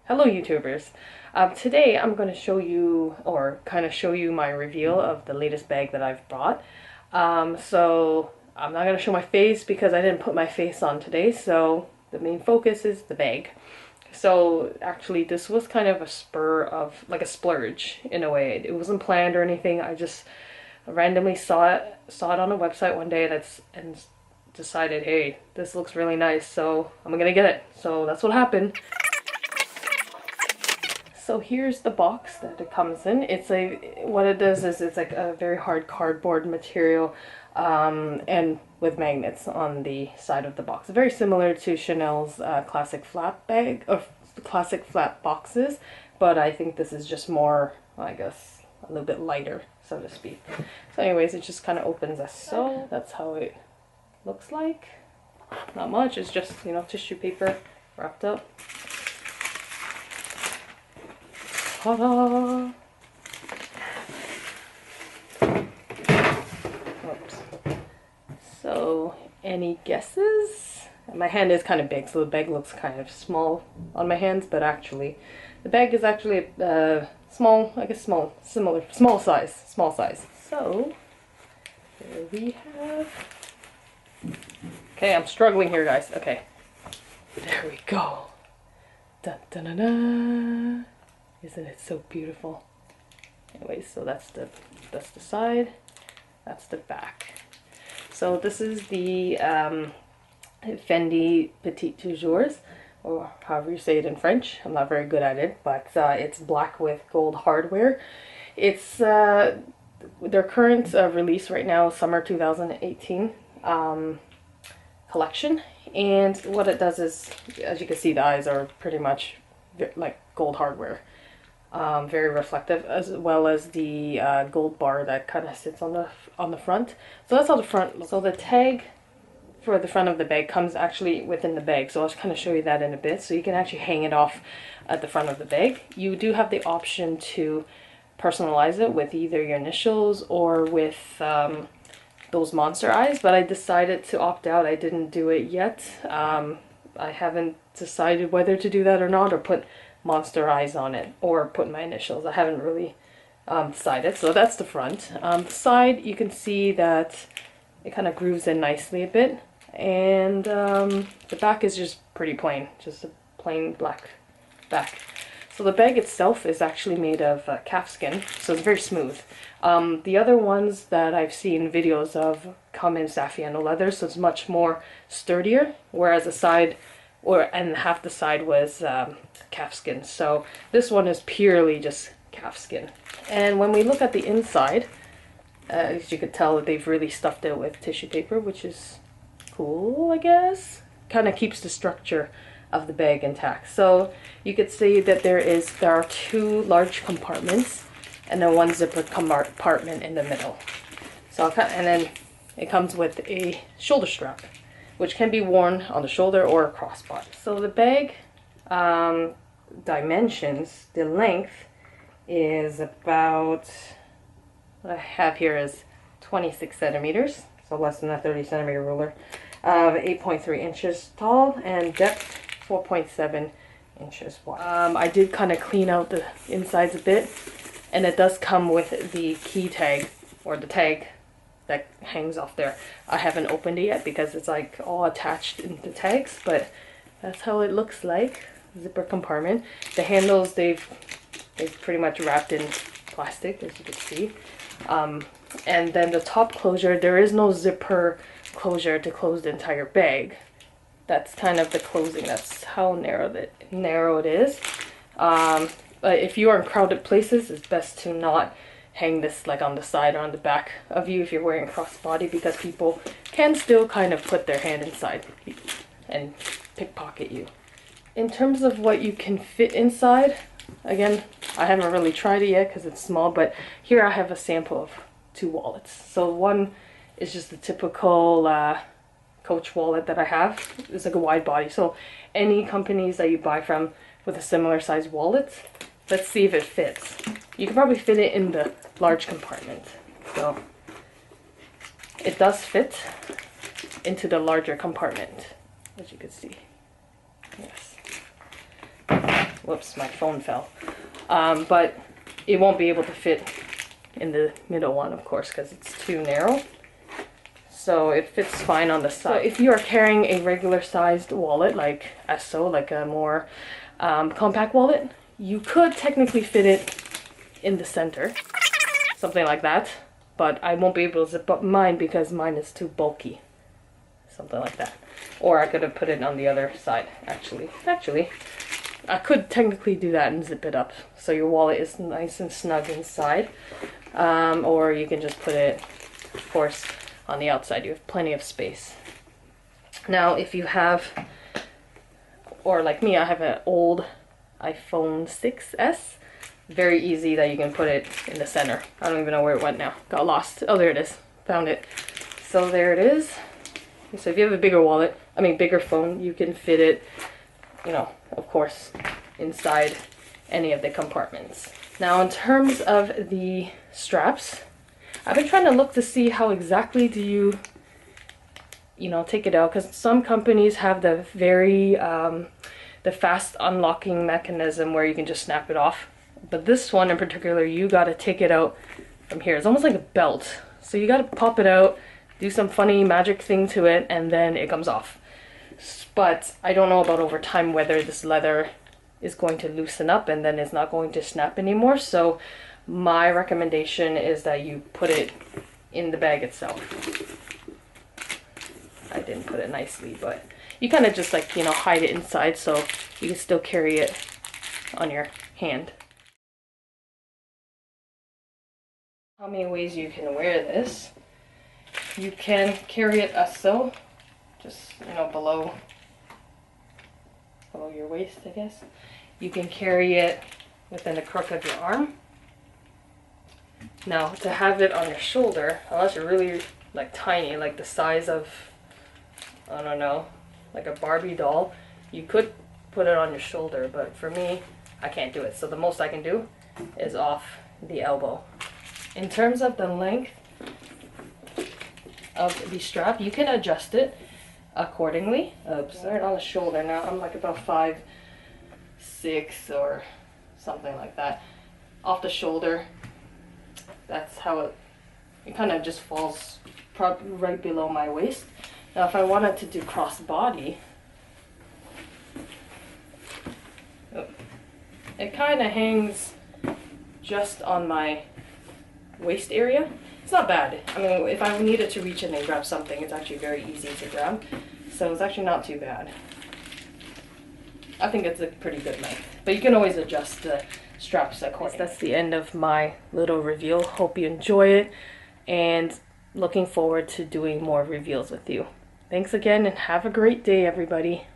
Hello YouTubers. Today I'm going to show you, or kind of show you my reveal of the latest bag that I've bought. So I'm not going to show my face because I didn't put my face on today, so the main focus is the bag. So actually this was kind of a spur of, like a splurge in a way. It wasn't planned or anything. I just randomly saw it on a website one day and decided, hey, this looks really nice, so I'm gonna get it. So that's what happened. So here's the box that it comes in. What it does is it's like a very hard cardboard material and with magnets on the side of the box. Very similar to Chanel's classic flap bag, or classic flap boxes, but I think this is just more, I guess, a little bit lighter, so to speak. So anyways, it just kind of opens as so. That's how it looks like. Not much, it's just, you know, tissue paper wrapped up. Ta-da! Oops. So, any guesses? My hand is kind of big, so the bag looks kind of small on my hands, but actually, the bag is actually small, I guess small size. So, here we have... Okay, I'm struggling here, guys. Okay. There we go. Dun, dun, dun, dun. Isn't it so beautiful? Anyways, so that's the side, that's the back. So this is the Fendi 2Jours, or however you say it in French. I'm not very good at it, but it's black with gold hardware. It's their current release right now, summer 2018 collection. And what it does is, as you can see, the eyes are pretty much like gold hardware. Very reflective, as well as the gold bar that kind of sits on the front. So that's how the front looks. So the tag for the front of the bag comes actually within the bag. So I'll just kind of show you that in a bit. So you can actually hang it off at the front of the bag. You do have the option to personalize it with either your initials or with those monster eyes, but I decided to opt out. I didn't do it yet. I haven't decided whether to do that or not, or put monster eyes on it, or put my initials. I haven't really decided. So that's the front. The side, you can see that it kind of grooves in nicely a bit, and the back is just pretty plain, just a plain black back. So the bag itself is actually made of calfskin, so it's very smooth. The other ones that I've seen videos of come in Saffiano leather, so it's much more sturdier, whereas the side, and half the side was calfskin. So this one is purely just calfskin. And when we look at the inside, as you could tell, they've really stuffed it with tissue paper, which is cool, I guess. Kind of keeps the structure of the bag intact. So you could see that there are two large compartments and then one zipper compartment in the middle. So and then it comes with a shoulder strap, which can be worn on the shoulder or a crossbody. So the bag dimensions, the length is about, what I have here is 26 centimeters, so less than a 30 centimeter ruler, 8.3 inches tall, and depth 4.7 inches wide. I did kind of clean out the insides a bit, and it does come with the key tag, or the tag that hangs off there. I haven't opened it yet because it's like all attached in the tags, but that's how it looks like. Zipper compartment. The handles, they've pretty much wrapped in plastic, as you can see. And then the top closure, there is no zipper closure to close the entire bag. That's kind of the closing. That's how narrow it is. But if you are in crowded places, it's best to not hang this like on the side or on the back of you if you're wearing crossbody, because people can still kind of put their hand inside and pickpocket you. In terms of what you can fit inside, again, I haven't really tried it yet because it's small, but here I have a sample of two wallets. So one is just the typical Coach wallet that I have. It's like a wide body, so any companies that you buy from with a similar size wallet, let's see if it fits. You can probably fit it in the large compartment. So it does fit into the larger compartment, as you can see. Yes. Whoops, my phone fell. But it won't be able to fit in the middle one, of course, because it's too narrow. So it fits fine on the side. So if you are carrying a regular sized wallet, like SO, like a more compact wallet, you could technically fit it in the center, something like that. But I won't be able to zip up mine because mine is too bulky, something like that. Or I could have put it on the other side, actually. I could technically do that and zip it up so your wallet is nice and snug inside. Or you can just put it, of course, on the outside. You have plenty of space. Now, if you have, or like me, I have an old iPhone 6S. Very easy that you can put it in the center. I don't even know where it went now. Got lost. Oh, there it is. Found it. So there it is. So if you have a bigger wallet, bigger phone, you can fit it, you know, of course, inside any of the compartments. Now, in terms of the straps, I've been trying to look to see how exactly do you take it out, because some companies have the very the fast unlocking mechanism where you can just snap it off, but this one in particular, you got to take it out from here. It's almost like a belt, so you got to pop it out, do some funny magic thing to it, and then it comes off. But I don't know about over time whether this leather is going to loosen up and then it's not going to snap anymore. So my recommendation is that you put it in the bag itself. I didn't put it nicely, but you kind of just like, hide it inside so you can still carry it on your hand. How many ways you can wear this? You can carry it as so, just, below your waist, I guess. You can carry it within the crook of your arm. Now, to have it on your shoulder, unless you're really like tiny, like the size of, I don't know, like a Barbie doll, you could put it on your shoulder, but for me, I can't do it. So the most I can do is off the elbow. In terms of the length of the strap, you can adjust it accordingly. Oops, right on the shoulder. Now I'm like about 5'6" or something like that. Off the shoulder, that's how it kind of just falls right below my waist. Now if I wanted to do cross body, it kind of hangs just on my waist area. It's not bad. If I needed to reach in and grab something, it's actually very easy to grab. So it's actually not too bad. I think it's a pretty good length. But you can always adjust the straps accordingly. That's the end of my little reveal. Hope you enjoy it. And looking forward to doing more reveals with you. Thanks again and have a great day, everybody.